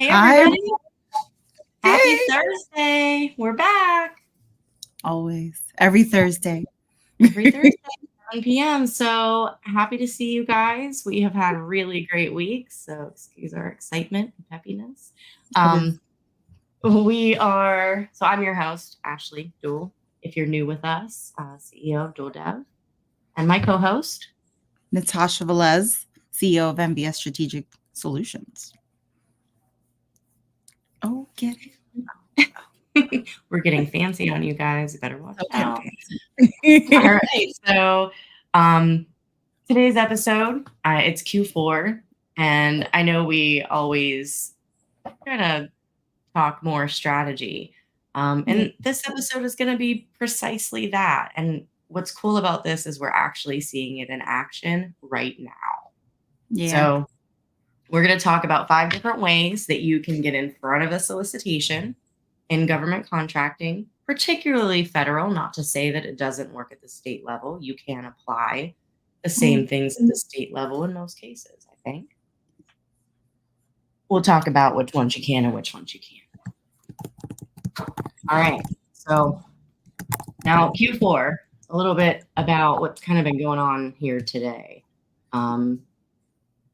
Hey, Hi. everybody. Happy Hey. Thursday. We're back Always. Every Thursday. every Thursday, 7 p.m. So happy to see you guys. We have had a really great week. So excuse our excitement and peppiness. I'm your host, Ashley Duwel. If you're new with us, CEO of Duwel Dev. And my co-host, Natasha Velez, CEO of MBS Strategic Solutions. Oh, get it. We're getting fancy on you guys. You better watch Okay. out. All right. So today's episode, it's Q4. And I know we always try to talk more strategy. And this episode is going to be precisely that. And what's cool about this is we're actually seeing it in action right now. Yeah. So we're going to talk about 5 different ways that you can get in front of a solicitation in government contracting, particularly federal, not to say that it doesn't work at the state level. You can apply the same things at the state level in most cases, I think. We'll talk about which ones you can and which ones you can't. All right. So now Q4, a little bit about what's kind of been going on here today.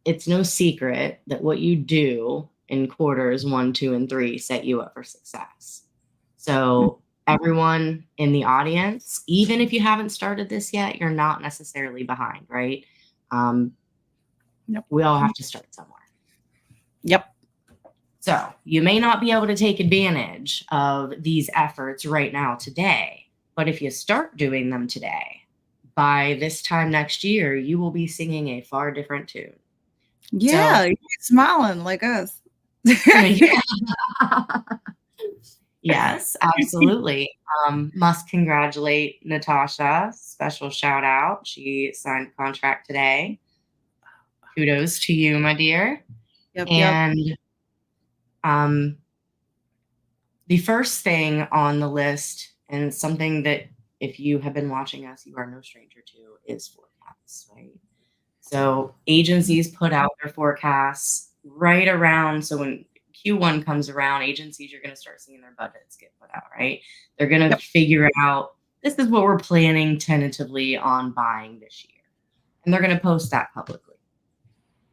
It's no secret that what you do in quarters 1, 2, and 3 set you up for success. So everyone in the audience, even if you haven't started this yet, you're not necessarily behind, right? We all have to start somewhere. Yep. So you may not be able to take advantage of these efforts right now today, but if you start doing them today, by this time next year, you will be singing a far different tune. Yeah, you're smiling like us. Yes, absolutely. Must congratulate Natasha. Special shout out. She signed a contract today. Kudos to you, my dear. Yep. The first thing on the list, and something that if you have been watching us, you are no stranger to, is forecasts, right? So agencies put out their forecasts right around. So when Q1 comes around, agencies, you're going to start seeing their budgets get put out, right? They're going to figure out, this is what we're planning tentatively on buying this year. And they're going to post that publicly.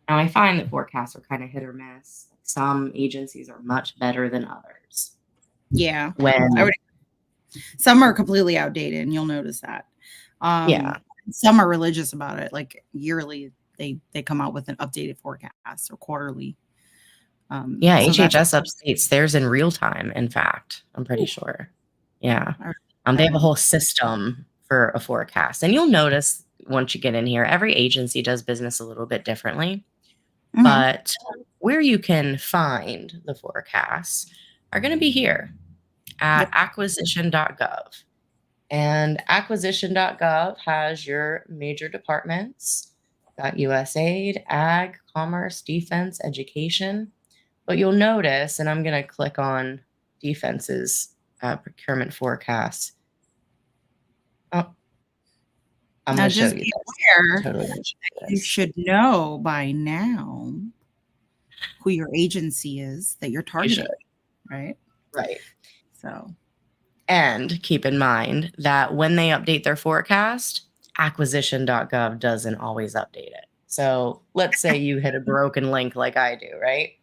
Now, I find that forecasts are kind of hit or miss. Some agencies are much better than others. Yeah. Some are completely outdated, and you'll notice that. Some are religious about it. Like yearly, they come out with an updated forecast or quarterly. HHS updates theirs in real time, in fact, I'm pretty sure. Yeah. They have a whole system for a forecast. And you'll notice once you get in here, every agency does business a little bit differently. But where you can find the forecasts are going to be here at acquisition.gov. And acquisition.gov has your major departments. Got USAID, Ag, Commerce, Defense, Education. But you'll notice, and I'm going to click on Defense's procurement forecast. I'm going to show you this. You should know by now who your agency is that you're targeting, right? Right. So, and keep in mind that when they update their forecast, acquisition.gov doesn't always update it. So let's say you hit a broken link like I do, right?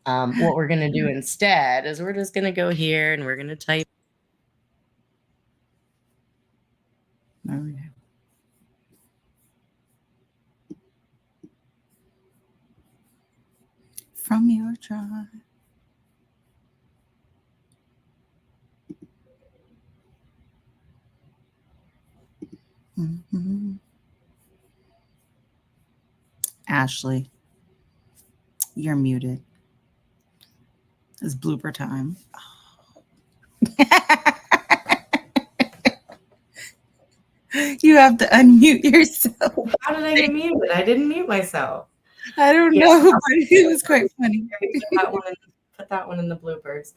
What we're going to do instead is we're just going to go here and we're going to type. From your drive. Ashley, you're muted. It's blooper time. You have to unmute yourself. How did I get muted? I didn't mute myself. I don't know, but it was quite funny. Put that one in the bloopers.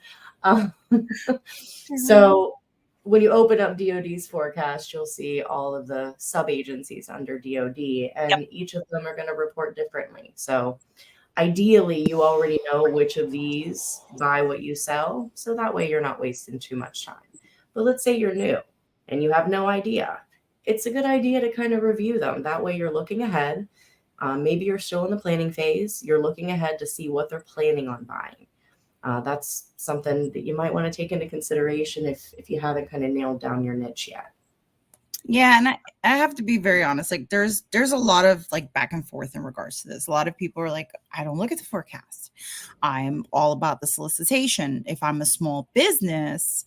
So when you open up DoD's forecast, you'll see all of the sub-agencies under DoD, and each of them are going to report differently. So Ideally, you already know which of these buy what you sell, so that way you're not wasting too much time. But let's say you're new and you have no idea. It's a good idea to kind of review them. That way you're looking ahead. Maybe you're still in the planning phase. You're looking ahead to see what they're planning on buying. That's something that you might want to take into consideration if you haven't kind of nailed down your niche yet. Yeah, and I have to be very honest. Like there's a lot of like back and forth in regards to this. A lot of people are like, I don't look at the forecast. I'm all about the solicitation. If I'm a small business,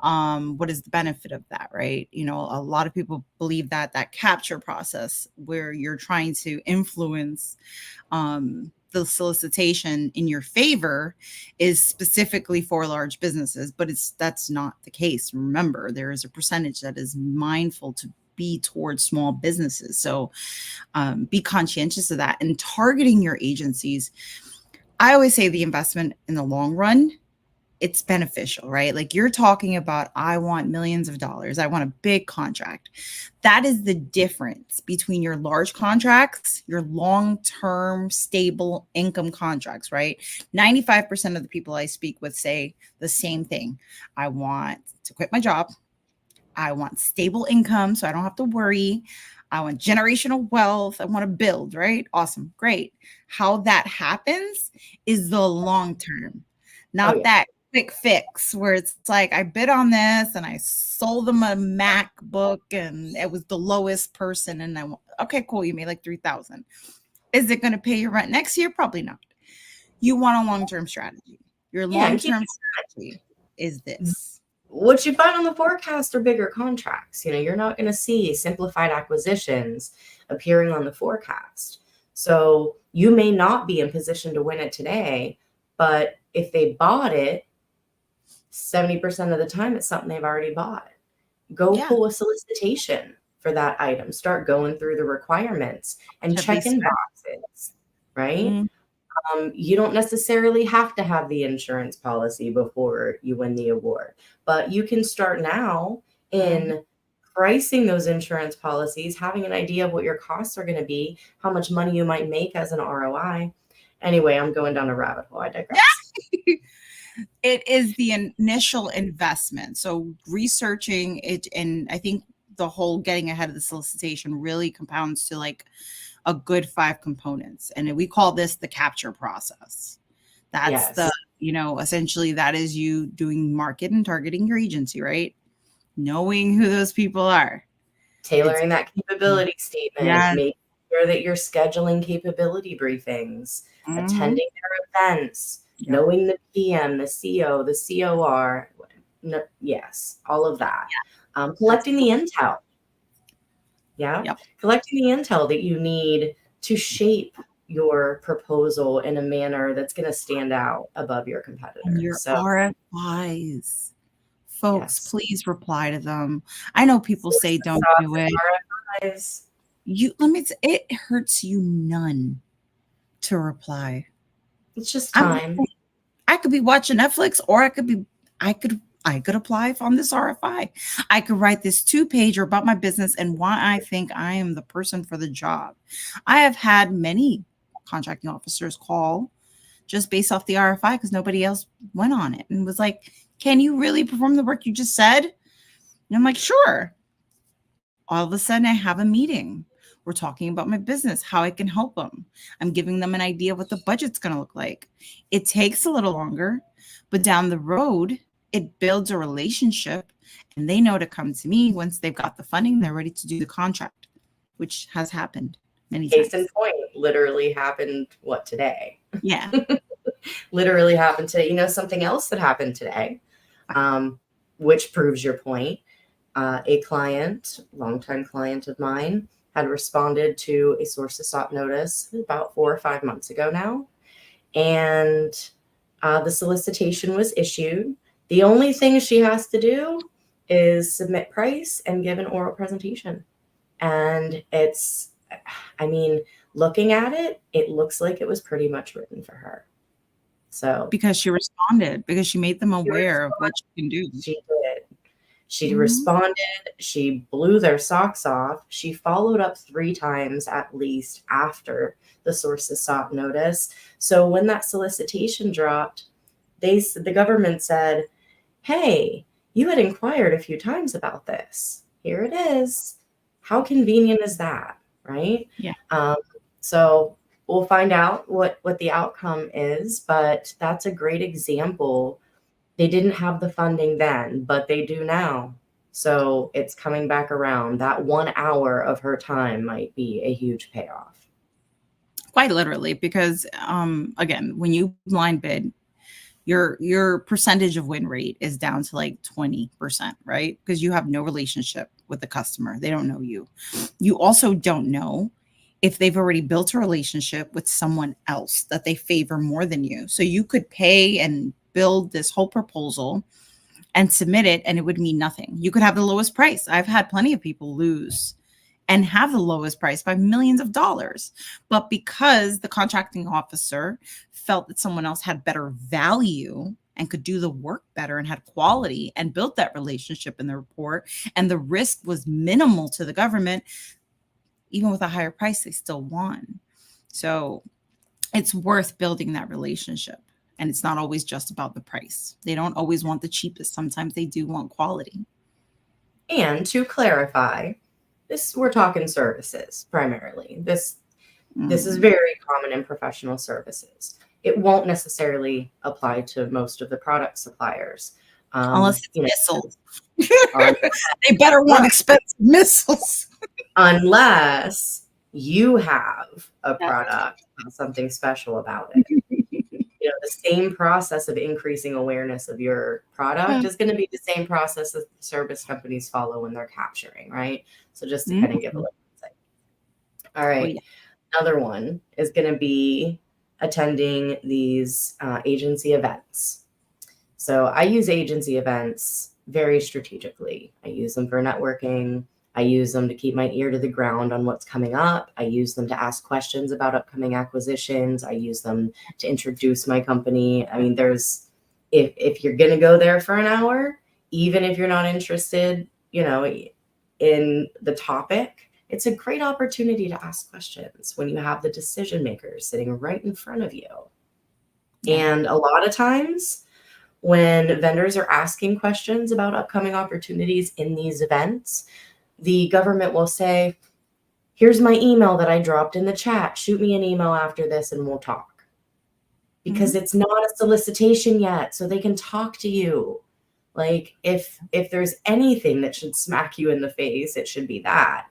what is the benefit of that, right? You know, a lot of people believe that capture process where you're trying to influence the solicitation in your favor is specifically for large businesses, but that's not the case. Remember, there is a percentage that is mindful to be towards small businesses. So be conscientious of that and targeting your agencies. I always say the investment in the long run, it's beneficial, right? Like you're talking about, I want millions of dollars. I want a big contract. That is the difference between your large contracts, your long-term stable income contracts, right? 95% of the people I speak with say the same thing. I want to quit my job. I want stable income so I don't have to worry. I want generational wealth. I want to build, right? Awesome. Great. How that happens is the long term, not that quick fix where it's like I bid on this and I sold them a MacBook and it was the lowest person and okay, cool, you made like 3,000. Is it going to pay your rent next year? Probably not. You want a long-term strategy. Your long-term strategy is this. What you find on the forecast are bigger contracts. You know, you're not going to see simplified acquisitions appearing on the forecast. So you may not be in position to win it today, but if they bought it, 70% of the time it's something they've already bought. Go pull a solicitation for that item. Start going through the requirements and checking boxes, right? Mm-hmm. You don't necessarily have to have the insurance policy before you win the award, but you can start now in pricing those insurance policies, having an idea of what your costs are going to be, how much money you might make as an ROI. Anyway, I'm going down a rabbit hole. I digress. It is the initial investment. So researching it, and I think the whole getting ahead of the solicitation really compounds to like a good 5 components. And we call this the capture process. That's the, you know, essentially that is you doing market and targeting your agency, right? Knowing who those people are. Tailoring that capability statement, making sure that you're scheduling capability briefings, attending their events, knowing the PM, the CO, the COR. No, all of that. Collecting the intel. Collecting the intel that you need to shape your proposal in a manner that's going to stand out above your competitors. And your RFIs. Folks, please reply to them. I know people say don't do it. RFIs. It hurts you none to reply. It's just time. I could be watching Netflix, or I could apply on this RFI. I could write this 2-pager about my business and why I think I am the person for the job. I have had many contracting officers call just based off the RFI because nobody else went on it and was like, can you really perform the work you just said? And I'm like, sure. All of a sudden I have a meeting. We're talking about my business, how I can help them. I'm giving them an idea of what the budget's going to look like. It takes a little longer, but down the road, it builds a relationship and they know to come to me once they've got the funding, they're ready to do the contract, which has happened many times. Case in point, literally happened today? Yeah. Literally happened today. You know, something else that happened today, which proves your point. A client, longtime client of mine, had responded to a source to stop notice about 4 or 5 months ago now. And the solicitation was issued. The only thing she has to do is submit price and give an oral presentation. And looking at it, it looks like it was pretty much written for her. So because she responded, because she made them aware of what she can do. She did. She responded. She blew their socks off. She followed up 3 times at least after the sources sought notice. So when that solicitation dropped, the government said, hey, you had inquired a few times about this. Here it is. How convenient is that, right? Yeah. So we'll find out what the outcome is, but that's a great example. They didn't have the funding then, but they do now. So it's coming back around. That 1 hour of her time might be a huge payoff. Quite literally, because again, when you blind bid, your percentage of win rate is down to like 20%, right? Because you have no relationship with the customer. They don't know you. You also don't know if they've already built a relationship with someone else that they favor more than you. So you could pay and build this whole proposal and submit it, and it would mean nothing. You could have the lowest price. I've had plenty of people lose and have the lowest price by millions of dollars. But because the contracting officer felt that someone else had better value and could do the work better and had quality and built that relationship in the report, and the risk was minimal to the government, even with a higher price, they still won. So it's worth building that relationship. And it's not always just about the price. They don't always want the cheapest. Sometimes they do want quality. And to clarify, we're talking services primarily. This is very common in professional services. It won't necessarily apply to most of the product suppliers. Unless it's missiles. They better want expensive missiles. Unless you have a product and something special about it. The same process of increasing awareness of your product is going to be the same process that service companies follow when they're capturing, right? So just to kind of give a little insight. All right. Another one is going to be attending these agency events. So I use agency events very strategically. I use them for networking. I use them to keep my ear to the ground on what's coming up. I use them to ask questions about upcoming acquisitions. I use them to introduce my company. I mean, if you're going to go there for an hour, even if you're not interested, in the topic, it's a great opportunity to ask questions when you have the decision makers sitting right in front of you. And a lot of times when vendors are asking questions about upcoming opportunities in these events, the government will say, here's my email that I dropped in the chat. Shoot me an email after this and we'll talk. Because it's not a solicitation yet, so they can talk to you. Like if there's anything that should smack you in the face, it should be that.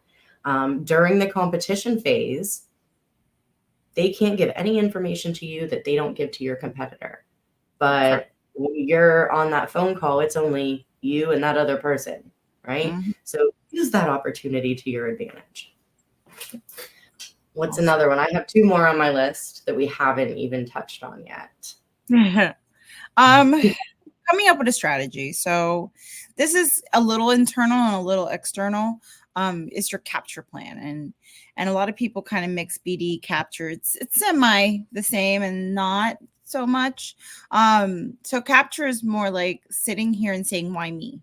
During the competition phase, they can't give any information to you that they don't give to your competitor. But when you're on that phone call, it's only you and that other person, right? So use that opportunity to your advantage. What's another one? I have 2 more on my list that we haven't even touched on yet. Coming up with a strategy. So this is a little internal and a little external. Is your capture plan. And a lot of people kind of mix BD capture. It's semi the same and not so much. So capture is more like sitting here and saying, why me?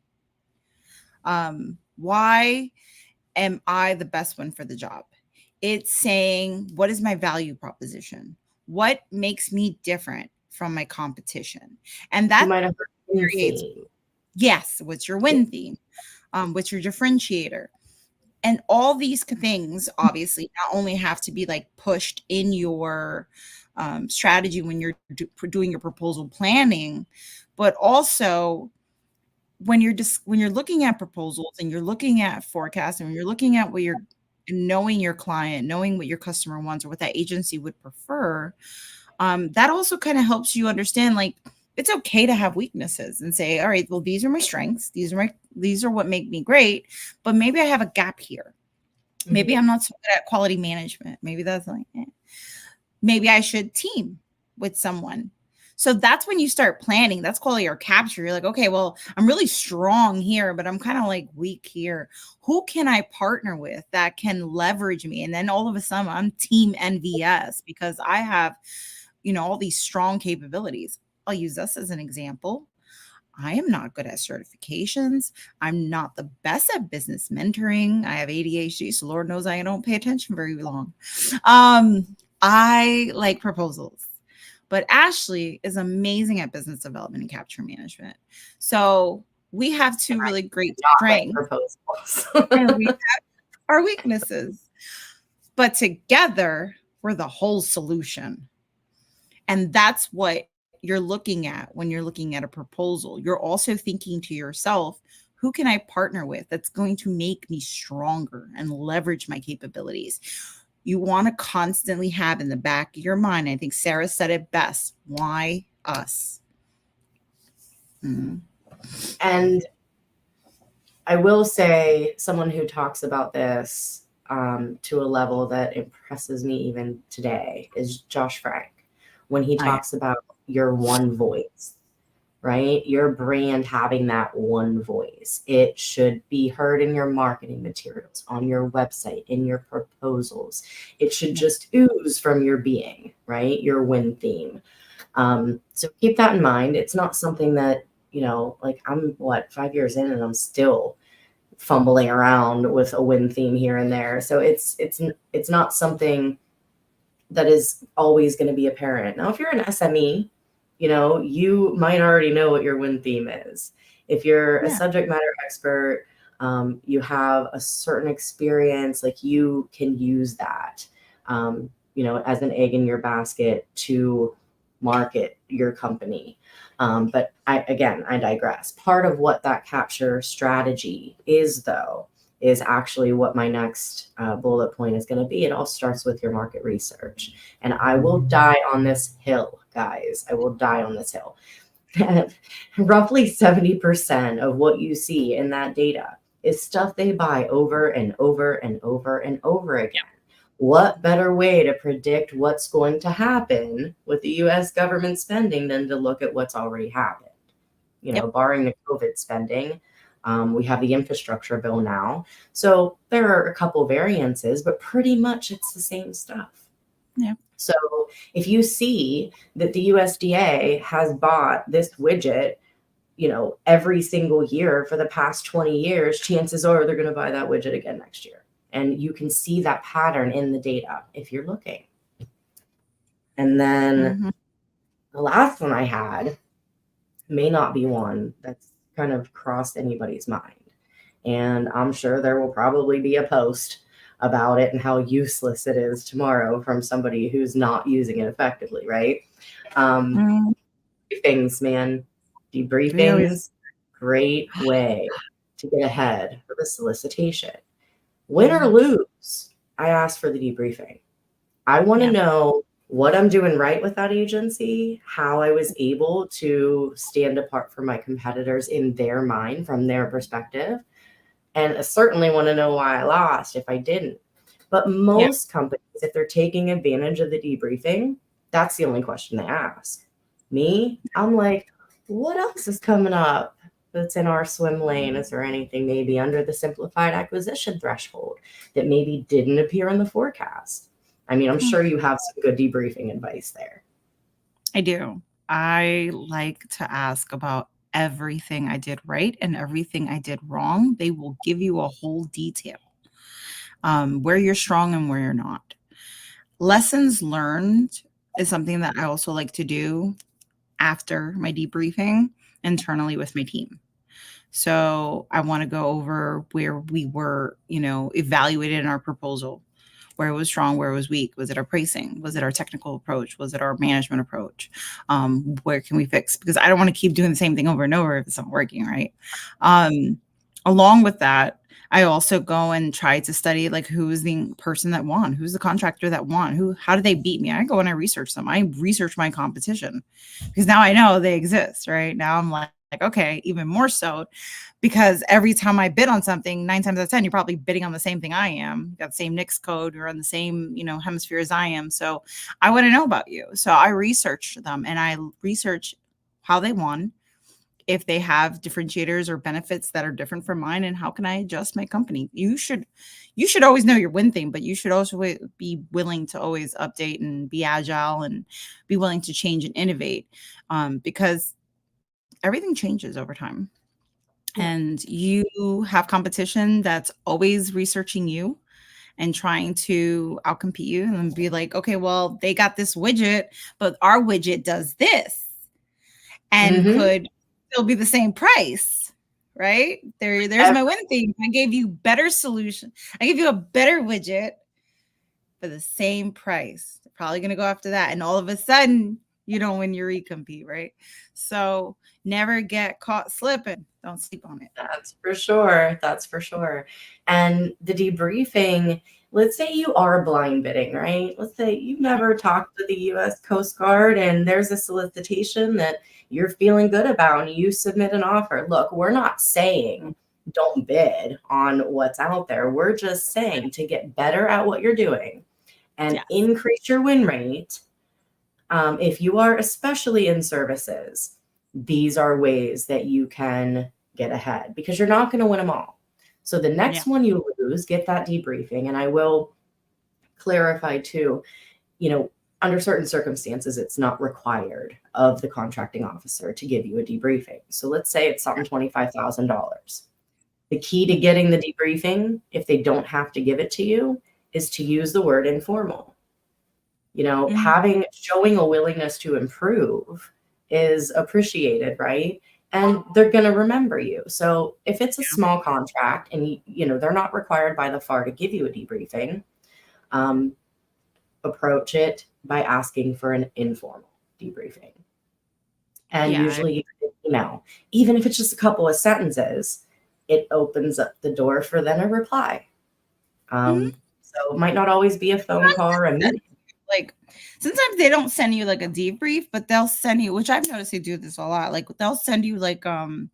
Why am I the best one for the job? It's saying, what is my value proposition? What makes me different from my competition? And that creates, yes, what's your win theme? What's your differentiator? And all these things obviously not only have to be like pushed in your strategy when you're doing your proposal planning, but also when you're looking at proposals and you're looking at forecasts and you're looking at what you're knowing your client, knowing what your customer wants or what that agency would prefer, that also kind of helps you understand, like, it's okay to have weaknesses and say, all right, well, these are my strengths. These are what make me great, but maybe I have a gap here. Maybe I'm not so good at quality management. Maybe that's like, maybe I should team with someone. So that's when you start planning. That's quality or capture. You're like, okay, well, I'm really strong here, but I'm kind of like weak here. Who can I partner with that can leverage me? And then all of a sudden I'm team NVS because I have, all these strong capabilities. I'll use us as an example. I am not good at certifications. I'm not the best at business mentoring. I have ADHD, so Lord knows I don't pay attention very long. I like proposals, but Ashley is amazing at business development and capture management. So we have two really great strengths. Proposals. And we have our weaknesses, but together we're the whole solution. And that's what you're looking at when you're looking at a proposal. You're also thinking to yourself, who can I partner with that's going to make me stronger and leverage my capabilities? You want to constantly have in the back of your mind, I think Sarah said it best, why us? And I will say, someone who talks about this to a level that impresses me even today is Josh Frank. When he talks about your one voice, right? Your brand having that one voice. It should be heard in your marketing materials, on your website, in your proposals. It should just ooze from your being, right? Your win theme. So keep that in mind. It's not something that, like I'm 5 years in and I'm still fumbling around with a win theme here and there. So it's not something that is always going to be apparent. Now, if you're an SME, you might already know what your win theme is. If you're a subject matter expert, you have a certain experience, like you can use that, as an egg in your basket to market your company. But I digress. Part of what that capture strategy is, though, is actually what my next bullet point is going to be. It all starts with your market research. And I will die on this hill, guys. I will die on this hill. Roughly 70% of what you see in that data is stuff they buy over and over and over and over again. What better way to predict what's going to happen with the US government spending than to look at what's already happened? Barring the COVID spending, we have the infrastructure bill now. So there are a couple variances, but pretty much it's the same stuff. Yeah. So if you see that the USDA has bought this widget, every single year for the past 20 years, chances are they're going to buy that widget again next year. And you can see that pattern in the data if you're looking. And then the last one I had may not be one that's kind of crossed anybody's mind. And I'm sure there will probably be a post about it and how useless it is tomorrow from somebody who's not using it effectively, right? Things, man. Debriefings, great way to get ahead for the solicitation. Win or lose, I ask for the debriefing. I want to know what I'm doing right with that agency, how I was able to stand apart from my competitors in their mind, from their perspective. And I certainly want to know why I lost if I didn't. But most companies, if they're taking advantage of the debriefing, that's the only question they ask. Me, I'm like, what else is coming up that's in our swim lane? Is there anything maybe under the simplified acquisition threshold that maybe didn't appear in the forecast? I mean, I'm sure you have some good debriefing advice there. I do. I like to ask about everything I did right and everything I did wrong. They will give you a whole detail, where you're strong and where you're not. Lessons learned is something that I also like to do after my debriefing internally with my team. So I want to go over where we were, evaluated in our proposal, where it was strong, where it was weak. Was it our pricing? Was it our technical approach? Was it our management approach? Where can we fix? Because I don't want to keep doing the same thing over and over if it's not working, right? Along with that, I also go and try to study, like, who is the person that won? Who's the contractor that won? How did they beat me? I go and I research them. I research my competition because now I know they exist, right? Now I'm like, okay, even more so, because every time I bid on something, 9 times out of 10, you're probably bidding on the same thing I am. You got the same NICS code, you're on the same, hemisphere as I am. So I want to know about you. So I research them and I research how they won, if they have differentiators or benefits that are different from mine, and how can I adjust my company. You should always know your win thing, but you should also be willing to always update and be agile and be willing to change and innovate, because everything changes over time. And you have competition that's always researching you and trying to outcompete you and be like, okay, well, they got this widget, but our widget does this and could still be the same price, right? There's my win thing. I gave you better solution. I gave you a better widget for the same price. They're probably going to go after that. And all of a sudden, you don't win your recompete, right? So never get caught slipping. Don't sleep on it. That's for sure. That's for sure. And the debriefing, let's say you are blind bidding, right? Let's say you've never talked to the U.S. Coast Guard and there's a solicitation that you're feeling good about and you submit an offer. Look, we're not saying don't bid on what's out there. We're just saying to get better at what you're doing and increase your win rate. If you are especially in services, these are ways that you can get ahead because you're not going to win them all. So the next one you lose, get that debriefing. And I will clarify too, under certain circumstances, it's not required of the contracting officer to give you a debriefing. So let's say it's something $25,000. The key to getting the debriefing, if they don't have to give it to you, is to use the word informal. Showing a willingness to improve is appreciated, right? And they're going to remember you. So if it's a small contract and they're not required by the FAR to give you a debriefing, approach it by asking for an informal debriefing. And usually, even if it's just a couple of sentences, it opens up the door for then a reply. So it might not always be a phone call or a meeting. Like sometimes they don't send you like a debrief, but they'll send you, which I've noticed they do this a lot. Like they'll send you like a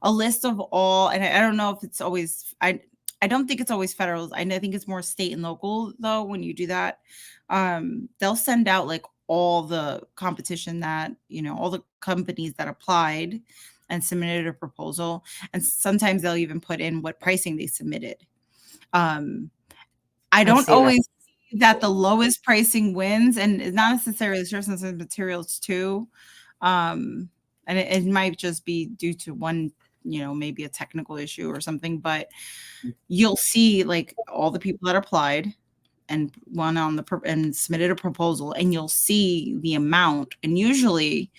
list of all, and I don't know if it's always, I don't think it's always federal. I think it's more state and local though. When you do that, they'll send out like all the competition that, all the companies that applied and submitted a proposal. And sometimes they'll even put in what pricing they submitted. I don't always see that the lowest pricing wins, and it's not necessarily services and materials too. And it might just be due to one, maybe a technical issue or something, but you'll see like all the people that applied and won on and submitted a proposal, and you'll see the amount. And usually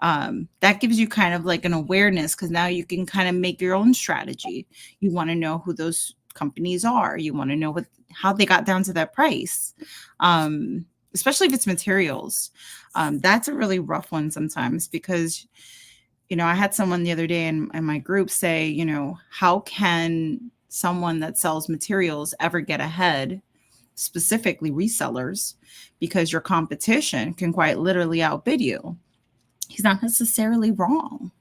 that gives you kind of like an awareness, because now you can kind of make your own strategy. You want to know who those companies are. You want to know how they got down to that price, especially if it's materials. That's a really rough one sometimes because, I had someone the other day in my group say, how can someone that sells materials ever get ahead, specifically resellers, because your competition can quite literally outbid you. He's not necessarily wrong.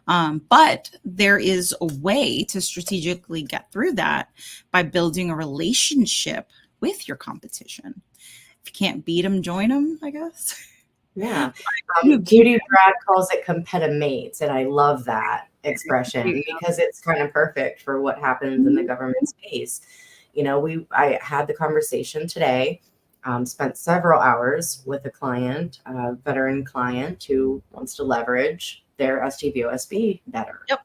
But there is a way to strategically get through that by building a relationship with your competition. If you can't beat them, join them, I guess. Yeah. Judy Brad calls it competimates, and I love that expression because it's kind of perfect for what happens in the government space. I had the conversation today, spent several hours with a client, a veteran client who wants to leverage their STVOSB better. Yep.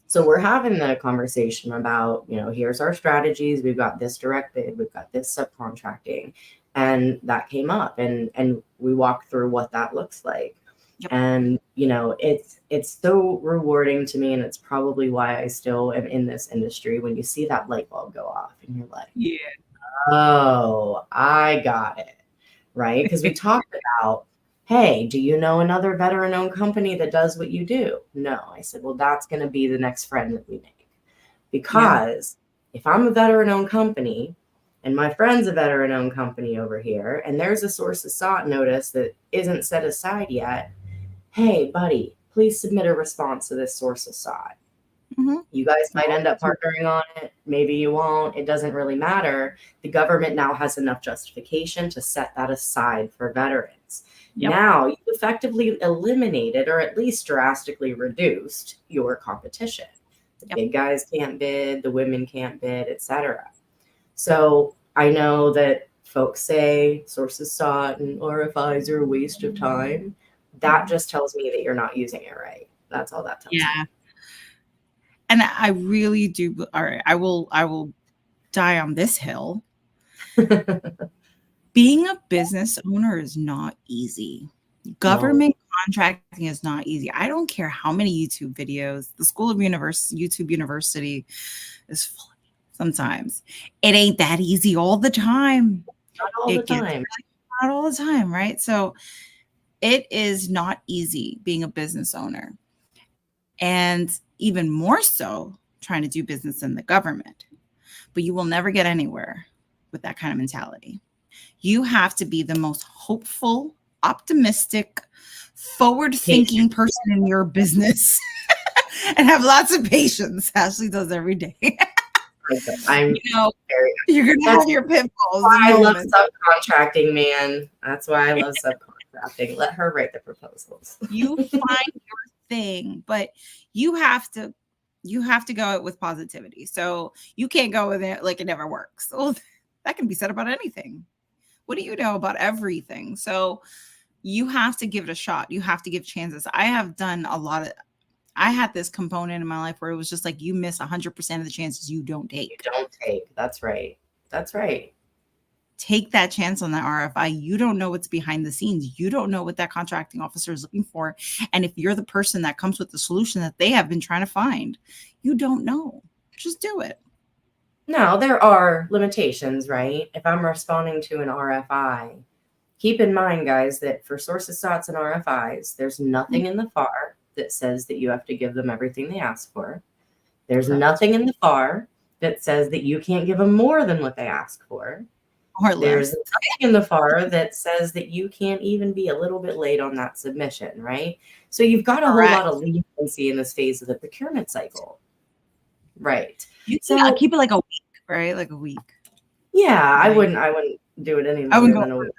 So we're having the conversation about, here's our strategies. We've got this direct bid. We've got this subcontracting. And that came up and we walked through what that looks like. Yep. And, it's so rewarding to me. And it's probably why I still am in this industry when you see that light bulb go off and you're like, yeah, oh, I got it. Right. Because we talked about, hey, do you know another veteran-owned company that does what you do? No. I said, well, that's going to be the next friend that we make. Because if I'm a veteran-owned company and my friend's a veteran-owned company over here, and there's a source of SOT notice that isn't set aside yet, hey, buddy, please submit a response to this source of SOT. Mm-hmm. You guys might end up partnering on it. Maybe you won't. It doesn't really matter. The government now has enough justification to set that aside for veterans. Yep. Now you've effectively eliminated or at least drastically reduced your competition. The big guys can't bid, the women can't bid, etc. So I know that folks say sources sought and RFIs are a waste of time. that just tells me that you're not using it right. That's all that tells me. And I really do. All right, I will die on this hill. Being a business owner is not easy. Government contracting is not easy. I don't care how many YouTube videos. The School of YouTube University is full. Sometimes it ain't that easy all the time. Not all the time. Not all the time, right? So it is not easy being a business owner. And even more so trying to do business in the government. But you will never get anywhere with that kind of mentality. You have to be the most hopeful, optimistic, forward-thinking person in your business and have lots of patience. Ashley does every day. You're going to have your pitfalls. I love subcontracting, man. That's why I love subcontracting. Let her write the proposals. You find your thing, but you have to go with positivity. So you can't go with it like it never works. Well, that can be said about anything. What do you know about everything? So you have to give it a shot. You have to give chances. I have done I had this component in my life where it was just like you miss 100% of the chances you don't take. That's right. That's right. Take that chance on that RFI. You don't know what's behind the scenes. You don't know what that contracting officer is looking for. And if you're the person that comes with the solution that they have been trying to find, you don't know. Just do it. Now, there are limitations, right? If I'm responding to an RFI, keep in mind, guys, that for sources, SOTs, and RFIs, there's nothing in the FAR that says that you have to give them everything they ask for. There's nothing in the FAR that says that you can't give them more than what they ask for. There's nothing in the FAR that says that you can't even be a little bit late on that submission, right? So you've got a whole lot of leniency in this phase of the procurement cycle. Right. So keep it like a week, right? Like a week. Yeah, right. I wouldn't do it any longer than a week.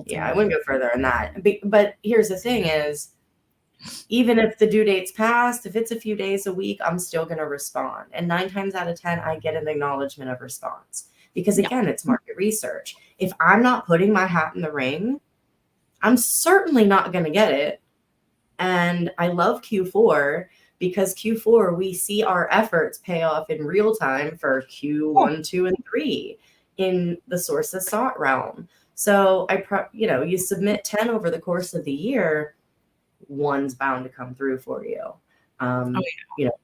Yeah, I wouldn't go further than that. But here's the thing is, even if the due date's passed, if it's a few days a week, I'm still going to respond. And 9 times out of 10, I get an acknowledgement of response. Because again, it's market research. If I'm not putting my hat in the ring, I'm certainly not going to get it. And I love Q4 because Q4, we see our efforts pay off in real time for Q1, 2, and 3 in the sources sought realm. So you submit 10 over the course of the year, one's bound to come through for you. When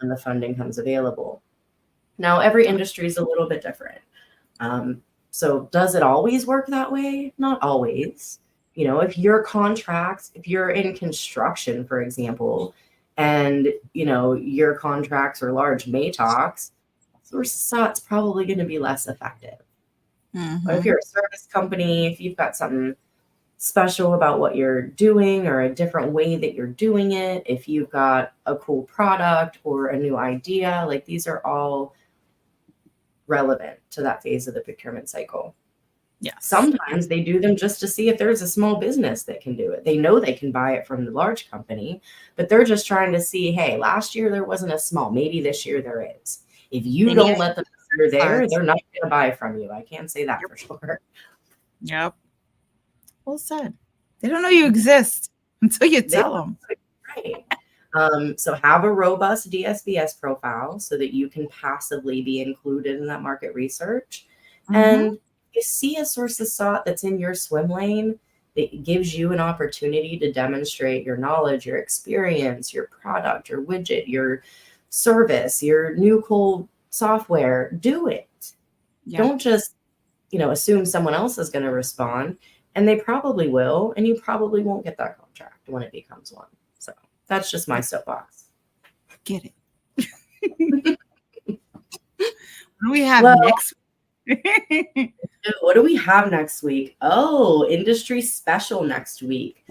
the funding comes available. Now, every industry is a little bit different. So does it always work that way? Not always. If you're in construction, for example, and, your contracts are large MATOCs, sources SOT's probably going to be less effective. Mm-hmm. But if you're a service company, if you've got something special about what you're doing or a different way that you're doing it, if you've got a cool product or a new idea, like these are all relevant to that phase of the procurement cycle. Yeah. Sometimes they do them just to see if there's a small business that can do it. They know they can buy it from the large company, but they're just trying to see, hey, last year there wasn't a small, maybe this year there is. If you don't let them know they're not going to buy from you. I can't say that for sure. Yep. Well said. They don't know you exist until you tell them. Right. So have a robust DSBS profile so that you can passively be included in that market research. Mm-hmm. And you see a sources SOT that's in your swim lane that gives you an opportunity to demonstrate your knowledge, your experience, your product, your widget, your service, your new cool software. Do it. Yeah. Don't just, assume someone else is going to respond, and they probably will, and you probably won't get that contract when it becomes one. So that's just my soapbox. Get it. What do we have next week? What do we have next week? Oh, industry special next week.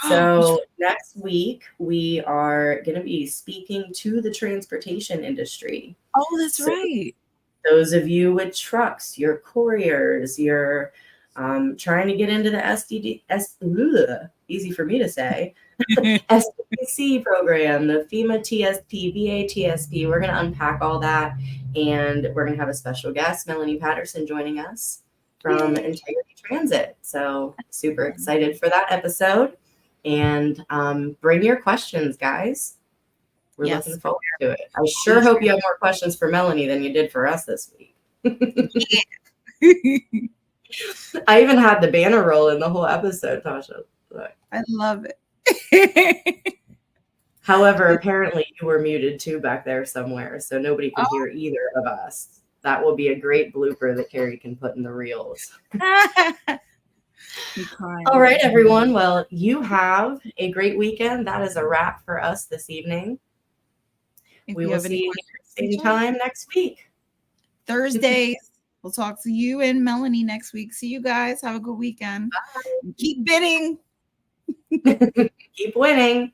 So next week, we are going to be speaking to the transportation industry. Oh, that's right. Those of you with trucks, your couriers, you're trying to get into the easy for me to say, SPC program, the FEMA TSP, VA TSP. We're going to unpack all that. And we're going to have a special guest, Melanie Patterson, joining us from Integrity Transit. So super excited for that episode. And bring your questions, guys. We're looking forward to it. I sure hope you have more questions for Melanie than you did for us this week. I even had the banner roll in the whole episode, Tasha. I love it. However, apparently you were muted too back there somewhere, so nobody can hear either of us. That will be a great blooper that Carrie can put in the reels. All right, everyone. Well, you have a great weekend. That is a wrap for us this evening. We will see you same time next week. Thursdays. We'll talk to you and Melanie next week. See you guys. Have a good weekend. Bye. Keep bidding. Keep winning.